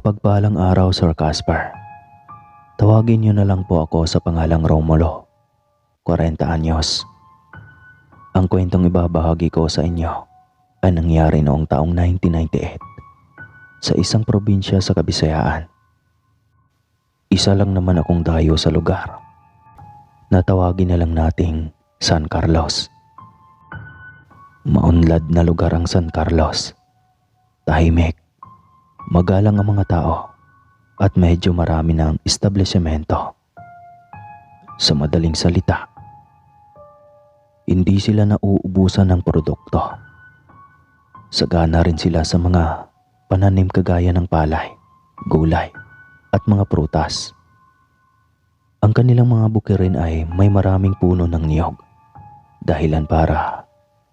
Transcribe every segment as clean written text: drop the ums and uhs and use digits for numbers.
Mapagpalang araw, Sir Casper. Tawagin niyo na lang po ako sa pangalang Romulo, 40 anyos. Ang kwentong ibabahagi ko sa inyo ay nangyari noong taong 1998 sa isang probinsya sa Kabisayaan. Isa lang naman akong dayo sa lugar na tawagin na lang nating San Carlos. Maunlad na lugar ang San Carlos. Tahimik, magalang ang mga tao at medyo marami ng establishmento. Sa madaling salita, hindi sila nauubusan ng produkto. Sagana rin sila sa mga pananim kagaya ng palay, gulay at mga prutas. Ang kanilang mga bukirin ay may maraming puno ng niyog, dahilan para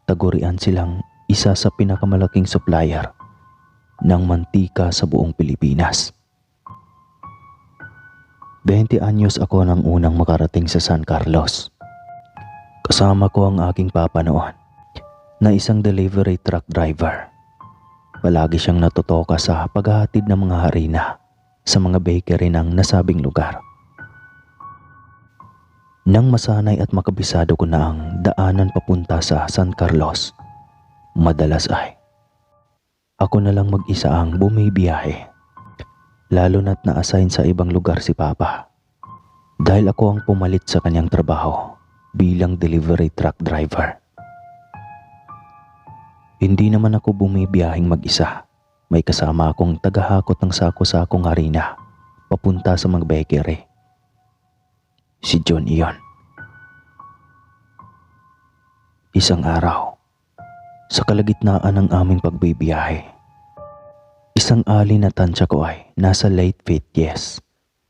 tagurian silang isa sa pinakamalaking supplier ng mantika sa buong Pilipinas. 20 anyos ako nang unang makarating sa San Carlos. Kasama ko ang aking papa noon na isang delivery truck driver. Palagi siyang natutoka sa paghahatid ng mga harina sa mga bakery ng nasabing lugar. Nang masanay at makabisado ko na ang daanan papunta sa San Carlos, madalas ay ako na lang mag-isa ang bumibiyahe, lalo na't na-assign sa ibang lugar si Papa dahil ako ang pumalit sa kanyang trabaho bilang delivery truck driver. Hindi naman ako bumibiyaheng mag-isa. May kasama akong tagahakot ng sako-sakong harina papunta sa mga bakery. Si John iyon. Isang araw, sa kalagitnaan ng aming pagbibiyahe, isang ali na tansya ko ay nasa late 50s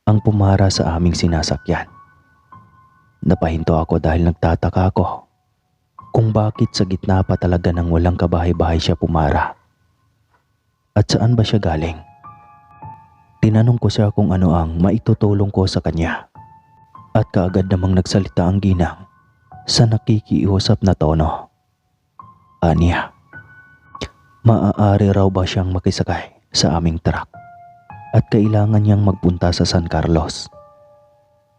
ang pumara sa aming sinasakyan. Napahinto ako dahil nagtataka ako kung bakit sa gitna pa talaga ng walang kabahay-bahay siya pumara. At saan ba siya galing? Tinanong ko siya kung ano ang maitutulong ko sa kanya. At kaagad namang nagsalita ang ginang sa nakikiusap na tono. Aniya, maaari raw ba siyang makisakay sa aming truck at kailangan niyang magpunta sa San Carlos.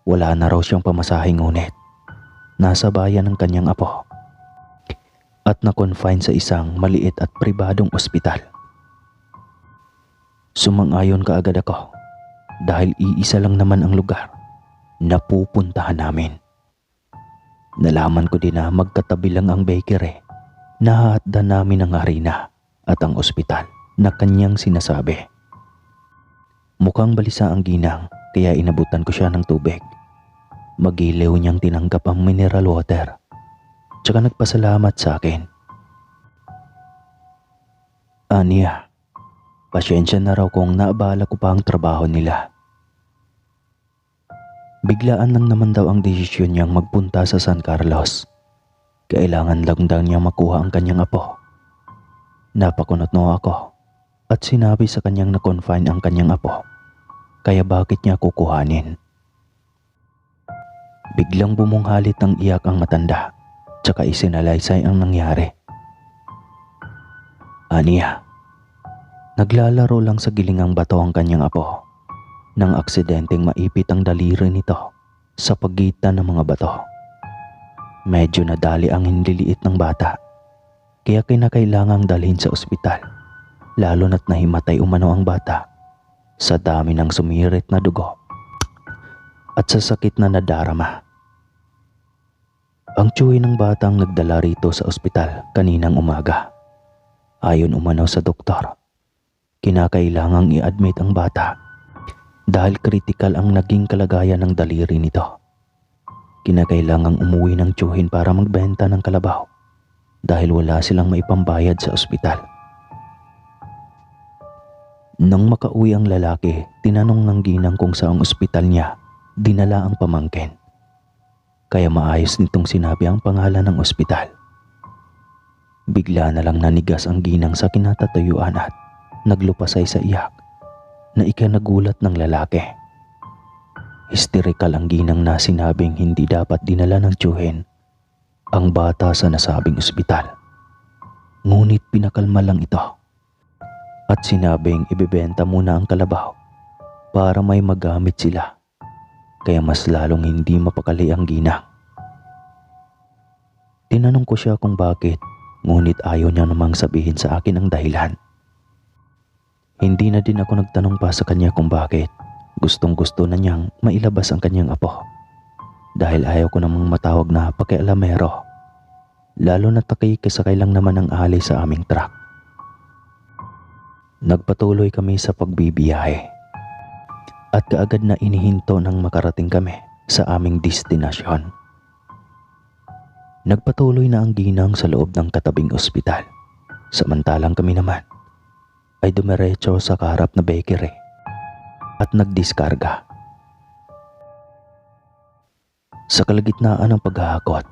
Wala na raw siyang pamasahe ngunit nasa bayan ng kanyang apo at na-confine sa isang maliit at pribadong ospital. Sumang-ayon kaagad ako dahil iisa lang naman ang lugar na pupuntahan namin. Nalaman ko din na magkatabi lang ang bakery na hahatdan namin ang harina at ang ospital na kanyang sinasabi. Mukhang balisa ang ginang kaya inabutan ko siya ng tubig. Magiliw niyang tinanggap ang mineral water tsaka nagpasalamat sa akin. Aniya, pasyensya na raw kung naabala ko pa ang trabaho nila. Biglaan lang naman daw ang desisyon niyang magpunta sa San Carlos. Kailangan lang daw niya makuha ang kanyang apo. Napakunotno ako at sinabi sa kanyang na-confine ang kanyang apo. Kaya bakit niya kukuhanin? Biglang bumunghalit ng iyak ang matanda tsaka isinalaysay ang nangyari. Aniya, naglalaro lang sa gilingang bato ang kanyang apo nang aksidenteng maipit ang daliri nito sa pagitan ng mga bato. Medyo nadali ang hinliliit ng bata kaya kinakailangang dalhin sa ospital, lalo na't nahimatay umano ang bata sa dami ng sumirit na dugo at sa sakit na nadarama. Ang tiyuhin ng batang nagdala rito sa ospital kaninang umaga. Ayon umano sa doktor, kinakailangang i-admit ang bata dahil kritikal ang naging kalagayan ng daliri nito. Kinakailangang umuwi ng tiyuhin para magbenta ng kalabaw dahil wala silang maipambayad sa ospital. Nang makauwi ang lalaki, tinanong ng ginang kung saang ospital niya dinala ang pamangkin. Kaya maayos nitong sinabi ang pangalan ng ospital. Bigla na lang nanigas ang ginang sa kinatatayuan at naglupasay sa iyak na ikanagulat ng lalaki. Hysterikal ang ginang na sinabing hindi dapat dinala ng tiyuhin ang bata sa nasabing ospital. Ngunit pinakalma lang ito at sinabing ibebenta muna ang kalabaw para may magamit sila, kaya mas lalong hindi mapakali ang ginang. Tinanong ko siya kung bakit, ngunit ayaw niya namang sabihin sa akin ang dahilan. Hindi na din ako nagtanong pa sa kanya kung bakit. Gustong-gusto na niyang mailabas ang kanyang apo, dahil ayaw ko namang matawag na pakialamero, lalo na takay-kasakay lang naman ang alay sa aming truck. Nagpatuloy kami sa pagbibiyahe at kaagad na inihinto nang makarating kami sa aming destinasyon. Nagpatuloy na ang ginang sa loob ng katabing ospital, samantalang kami naman ay dumiretso sa kaharap na bakery at nagdiskarga. Sa kalagitnaan ng paghahakot,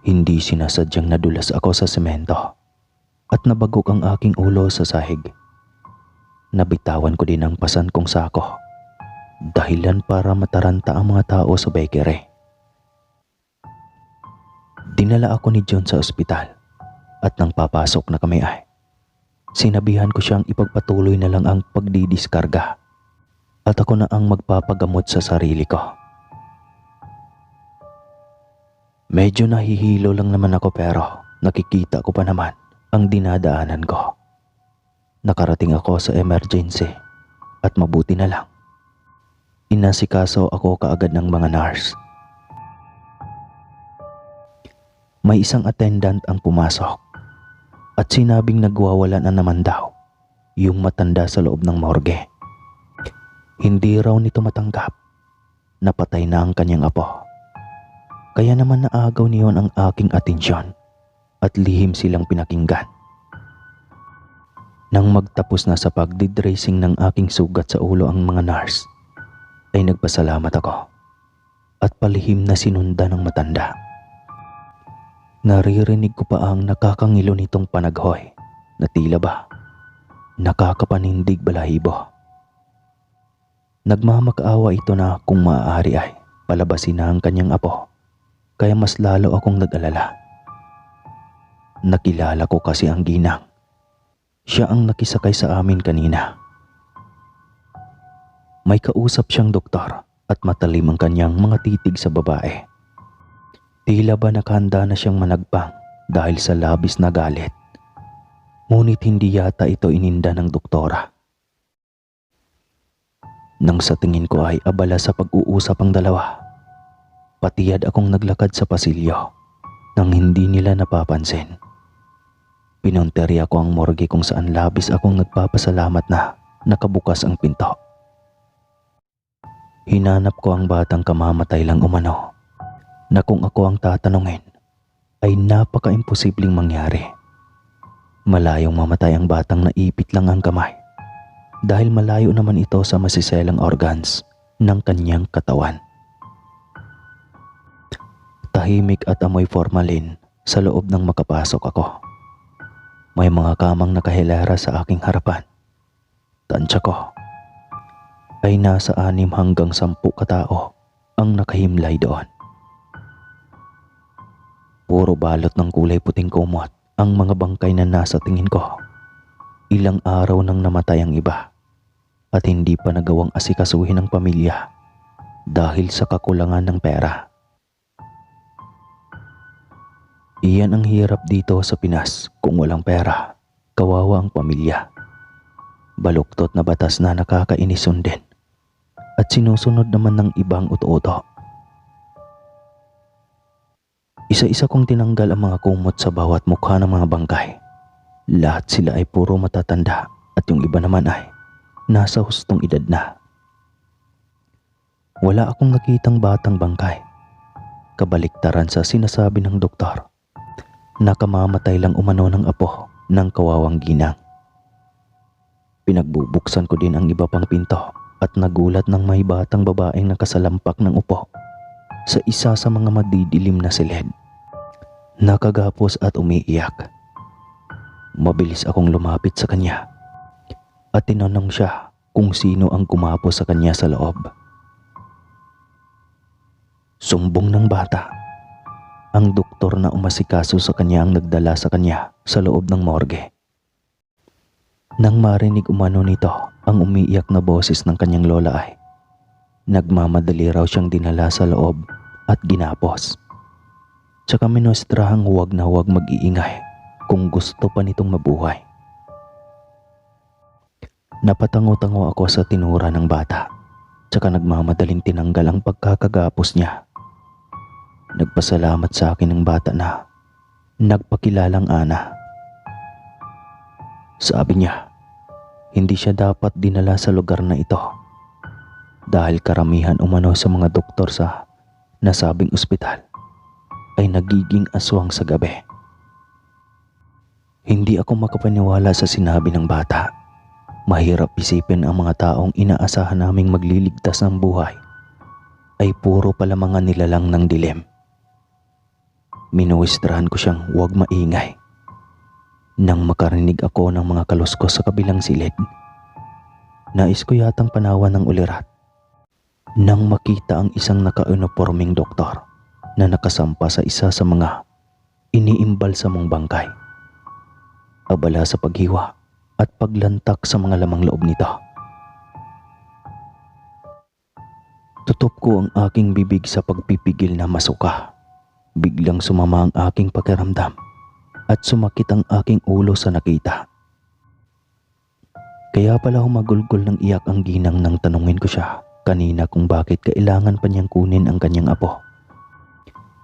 hindi sinasadyang nadulas ako sa semento at nabagok ang aking ulo sa sahig. Nabitawan ko din ang pasan kong sako, dahilan para mataranta ang mga tao sa bakery. Dinala ako ni John sa ospital at nang papasok na kami ay sinabihan ko siyang ipagpatuloy na lang ang pagdidiskarga at ako na ang magpapagamot sa sarili ko. Medyo nahihilo lang naman ako pero nakikita ko pa naman ang dinadaanan ko. Nakarating ako sa emergency at mabuti na lang inasikaso ako kaagad ng mga nurse. May isang attendant ang pumasok at sinabing nagwawala na naman daw yung matanda sa loob ng morgue. Hindi raw nito matanggap, napatay na ang kanyang apo. Kaya naman naagaw niyon ang aking atensyon at lihim silang pinakinggan. Nang magtapos na sa pagdidressing ng aking sugat sa ulo ang mga nurse, ay nagpasalamat ako at palihim na sinundan ng matanda. Naririnig ko pa ang nakakangilo nitong panaghoy na tila ba nakakapanindig balahibo. Nagmamakaawa ito na kung maaari ay palabasin na ang kanyang apo, kaya mas lalo akong nag-alala. Nakilala ko kasi ang ginang. Siya ang nakisakay sa amin kanina. May kausap siyang doktor at matalim ang kanyang mga titig sa babae. Tila ba nakahanda na siyang managpang dahil sa labis na galit. Ngunit hindi yata ito ininda ng doktora. Nang sa tingin ko ay abala sa pag-uusap ang dalawa, patiyad akong naglakad sa pasilyo nang hindi nila napapansin. Pinunterya ko ang morgue kung saan labis akong nagpapasalamat na nakabukas ang pinto. Hinanap ko ang batang kamamatay lang umano na kung ako ang tatanungin ay napaka-imposibleng mangyari. Malayong mamatay ang batang naipit lang ang kamay dahil malayo naman ito sa masiselang organs ng kanyang katawan. Tahimik at amoy formalin sa loob ng makapasok ako. May mga kamang nakahilera sa aking harapan. Tansya ko ay nasa 6 hanggang 10 katao ang nakahimlay doon. Puro balot ng kulay puting kumot ang mga bangkay na nasa tingin ko. Ilang araw nang namatay ang iba at hindi pa nagawang asikasuhin ng pamilya dahil sa kakulangan ng pera. Iyan ang hirap dito sa Pinas kung walang pera, kawawa ang pamilya. Baluktot na batas na nakakainis sundin at sinusunod naman ng ibang uto-uto. Isa-isa kong tinanggal ang mga kumot sa bawat mukha ng mga bangkay. Lahat sila ay puro matatanda at yung iba naman ay nasa hustong edad na. Wala akong nakitang batang bangkay. Kabaliktaran sa sinasabi ng doktor. Nakamamatay lang umano ng apo ng kawawang ginang. Pinagbubuksan ko din ang iba pang pinto at nagulat ng may batang babaeng nakasalampak ng upo sa isa sa mga madidilim na silid. Nakagapos at umiiyak. Mabilis akong lumapit sa kanya at tinanong siya kung sino ang gumapos sa kanya sa loob. Sumbong ng bata. Ang doktor na umasikaso sa kanya ang nagdala sa kanya sa loob ng morgue. Nang marinig umano nito ang umiiyak na boses ng kanyang lola ay nagmamadali raw siyang dinala sa loob at ginapos. Tsaka minustrahang huwag na huwag mag-iingay kung gusto pa nitong mabuhay. Napatango-tango ako sa tinura ng bata, tsaka nagmamadaling tinanggal ang pagkakagapos niya. Nagpasalamat sa akin ng bata na nagpakilalang Ana. Sabi niya, hindi siya dapat dinala sa lugar na ito dahil karamihan umano sa mga doktor sa nasabing ospital ay nagiging aswang sa gabi. Hindi ako makapaniwala sa sinabi ng bata. Mahirap isipin ang mga taong inaasahan naming magliligtas ng buhay ay puro pala mga nilalang ng dilim. Minuwistrahan ko siyang huwag maingay. Nang makarinig ako ng mga kaluskos sa kabilang silid, nais ko yatang panawan ng ulirat nang makita ang isang naka-uniforming doktor na nakasampa sa isa sa mga iniimbal sa mong bangkay. Abala sa paghiwa at paglantak sa mga lamang loob nito. Tutup ko ang aking bibig sa pagpipigil na masuka. Biglang sumama ang aking pakiramdam at sumakit ang aking ulo sa nakita. Kaya pala humagulgol ng iyak ang ginang nang tanungin ko siya kanina kung bakit kailangan pa niyang kunin ang kanyang apo.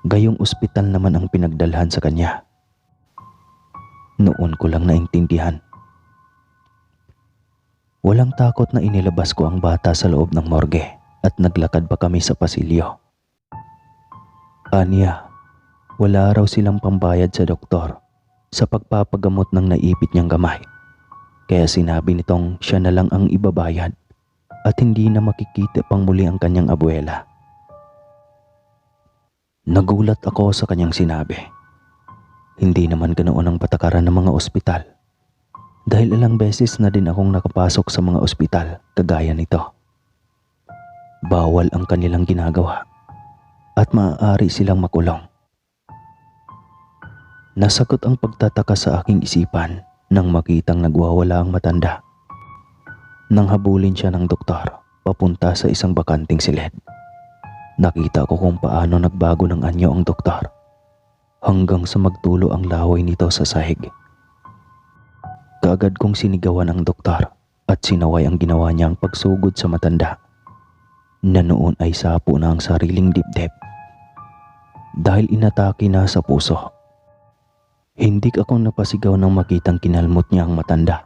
Gayong ospital naman ang pinagdalhan sa kanya. Noon ko lang naintindihan. Walang takot na inilabas ko ang bata sa loob ng morgue at naglakad pa kami sa pasilyo. Aniya, wala raw silang pambayad sa doktor sa pagpapagamot ng naipit niyang gamay. Kaya sinabi nitong siya na lang ang ibabayad at hindi na makikita pang muli ang kanyang abuela. Nagulat ako sa kanyang sinabi. Hindi naman ganoon ang patakaran ng mga ospital. Dahil ilang beses na din akong nakapasok sa mga ospital kagaya nito. Bawal ang kanilang ginagawa at maaari silang makulong. Nasagot ang pagtataka sa aking isipan nang makitang nagwawala ang matanda. Nang habulin siya ng doktor papunta sa isang bakanting silid. Nakita ko kung paano nagbago ng anyo ang doktor hanggang sa magtulo ang laway nito sa sahig. Kaagad kong sinigawan ang doktor at sinaway ang ginawa niyang pagsugod sa matanda na noon ay sapo na ang sariling dibdib dahil inatake na sa puso. Hindi ako napasigaw nang makitang kinalmot niya ang matanda,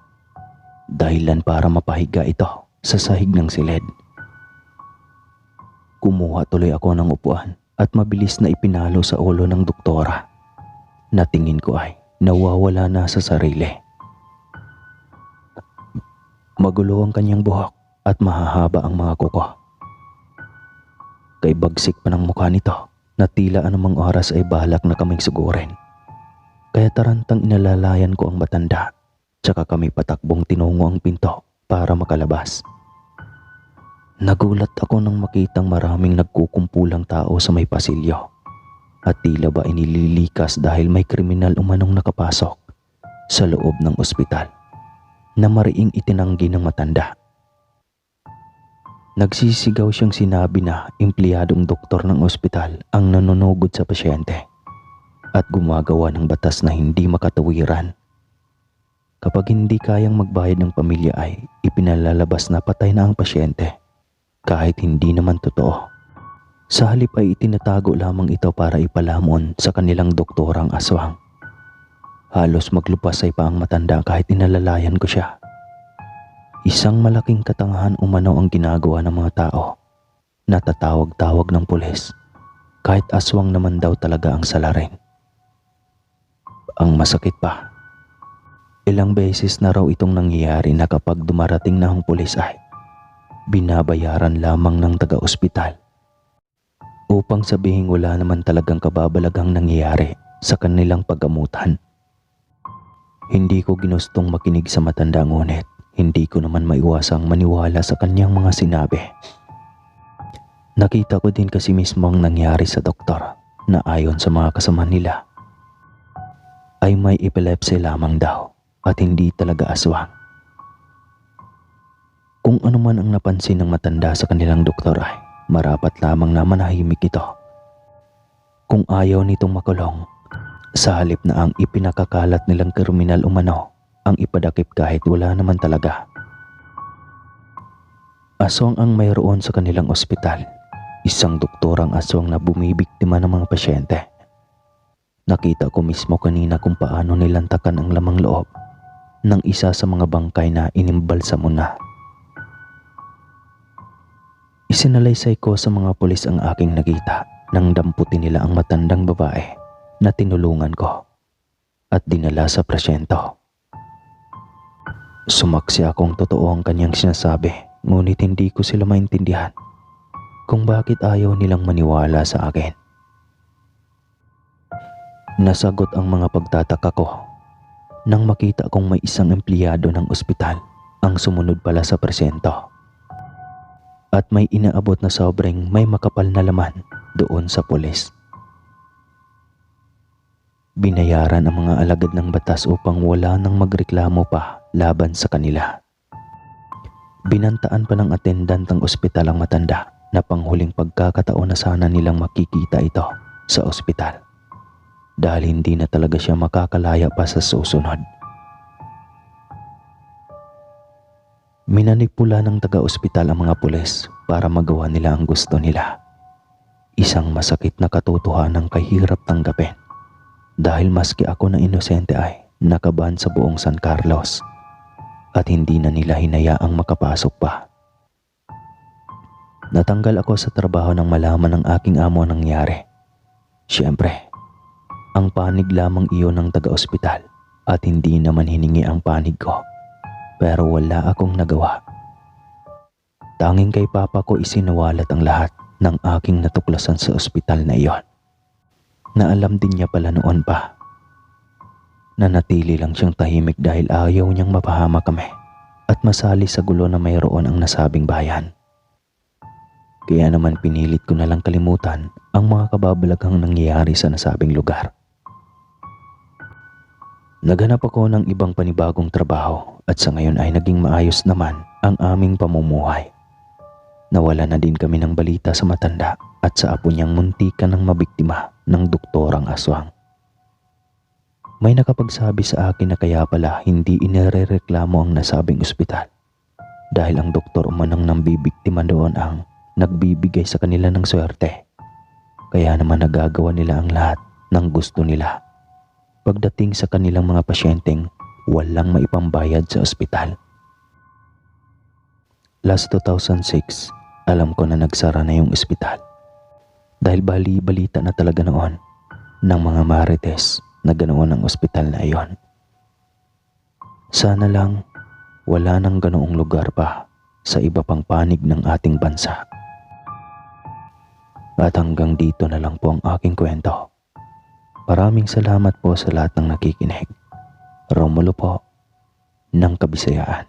dahilan para mapahiga ito sa sahig ng silid. Kumuha tuloy ako ng upuan at mabilis na ipinalo sa ulo ng doktora na tingin ko ay nawawala na sa sarili. Magulo ang kanyang buhok at mahahaba ang mga kuko. Kay bagsik pa ng mukha nito na tila anumang oras ay balak na kaming sugurin. Kaya tarantang inalalayan ko ang matanda, tsaka kami patakbong tinungo ang pinto para makalabas. Nagulat ako nang makitang maraming nagkukumpulang tao sa may pasilyo at tila ba inililikas dahil may kriminal umanong nakapasok sa loob ng ospital na mariing itinanggi ng matanda. Nagsisigaw siyang sinabi na empleyadong doktor ng ospital ang nanunugod sa pasyente at gumagawa ng batas na hindi makatawiran. Kapag hindi kayang magbayad ng pamilya ay ipinalalabas na patay na ang pasyente kahit hindi naman totoo. Sa halip ay itinatago lamang ito para ipalamon sa kanilang doktorang aswang. Halos maglupasay pa ang matanda kahit inalalayan ko siya. Isang malaking katangahan umano ang ginagawa ng mga tao. Natatawag-tawag ng pulis kahit aswang naman daw talaga ang salarin. Ang masakit pa, ilang beses na raw itong nangyayari na kapag dumarating na ang pulis ay binabayaran lamang ng taga-ospital upang sabihin wala naman talagang kababalaghang nangyayari sa kanilang paggamutan. Hindi ko ginustong makinig sa matanda ngunit hindi ko naman maiwasang maniwala sa kanyang mga sinabi. Nakita ko din kasi mismo ang nangyari sa doktor na ayon sa mga kasama nila ay may epilepsy lamang daw at hindi talaga aswang. Kung ano man ang napansin ng matanda sa kanilang doktor ay marapat lamang na manahimik ito. Kung ayaw nitong makulong, sa halip na ang ipinakakalat nilang kriminal umano ang ipadakip kahit wala naman talaga. Aswang ang mayroon sa kanilang ospital. Isang doktorang aswang na bumibiktima ng mga pasyente. Nakita ko mismo kanina kung paano nilantakan ang lamang loob ng isa sa mga bangkay na inimbalsamo na. Isinalaysay ko sa mga pulis ang aking nakita nang damputin nila ang matandang babae na tinulungan ko at dinala sa presyento. Sumaksi akong totoo ang kanyang sinasabi, ngunit hindi ko sila maintindihan kung bakit ayaw nilang maniwala sa akin. Nasagot ang mga pagtataka ko nang makita kong may isang empleyado ng ospital ang sumunod pala sa presyento. At may inaabot na sobrang may makapal na laman doon sa pulis. Binayaran ang mga alagad ng batas upang wala nang magreklamo pa laban sa kanila. Binantaan pa ng attendant ng ospital ang matanda na panghuling pagkakataon na sana nilang makikita ito sa ospital dahil hindi na talaga siya makakalaya pa sa susunod. Minanipula ng taga-ospital ang mga pulis para magawa nila ang gusto nila. Isang masakit na katotohanan kahirap tanggapin dahil maski ako na inosente ay nakaban sa buong San Carlos at hindi na nila hinayaang makapasok pa. Natanggal ako sa trabaho nang malaman ng aking amo ang nangyari. Siyempre, ang panig lamang iyon ng taga-ospital at hindi naman hiningi ang panig ko. Pero wala akong nagawa. Tanging kay Papa ko isinawalat ang lahat ng aking natuklasan sa ospital na iyon. Na alam din niya pala noon pa. Nanatili lang siyang tahimik dahil ayaw niyang mapahama kami at masali sa gulo na mayroon ang nasabing bayan. Kaya naman pinilit ko na lang kalimutan ang mga kababalaghang nangyayari sa nasabing lugar. Naghanap ako ng ibang panibagong trabaho at sa ngayon ay naging maayos naman ang aming pamumuhay. Nawala na din kami ng balita sa matanda at sa apo niyang muntikan ng mabiktima ng doktorang aswang. May nakapagsabi sa akin na kaya pala hindi inirereklamo ang nasabing ospital dahil ang doktor umanang nambibiktima doon ang nagbibigay sa kanila ng swerte. Kaya naman nagagawa nila ang lahat ng gusto nila pagdating sa kanilang mga pasyenteng walang maipambayad sa ospital. Last 2006, alam ko na nagsara na yung ospital dahil bali-balita na talaga noon ng mga marites na ganoon ang ospital na iyon. Sana lang wala nang ganoong lugar pa sa iba pang panig ng ating bansa. At hanggang dito na lang po ang aking kwento. Maraming salamat po sa lahat ng nakikinig. Romulo po ng Kabisayaan.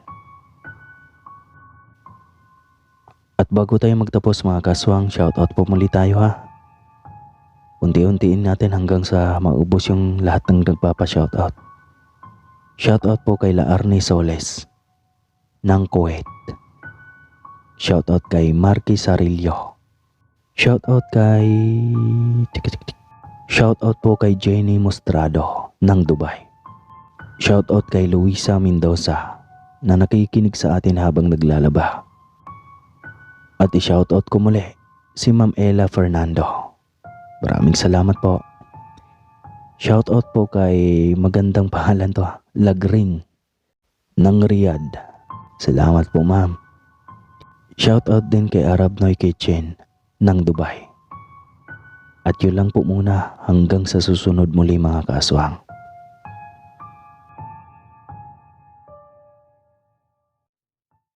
At bago tayo magtapos mga kaswang, shoutout po muli tayo ha. Unti-untiin natin hanggang sa maubos yung lahat ng nagpapa-shoutout. Shoutout po kay Laarne Soles ng Kuwait. Shoutout kay Marky Sarillo. Shoutout po kay Jenny Mostrado ng Dubai. Shoutout kay Luisa Mendoza na nakikinig sa atin habang naglalaba. At i-shoutout ko muli si Ma'am Ella Fernando. Maraming salamat po. Shoutout po kay magandang pangalan to, Lagring ng Riyadh. Salamat po ma'am. Shoutout din kay Arab Noy Kitchen ng Dubai. At yun lang po muna hanggang sa susunod muli mga kaswang.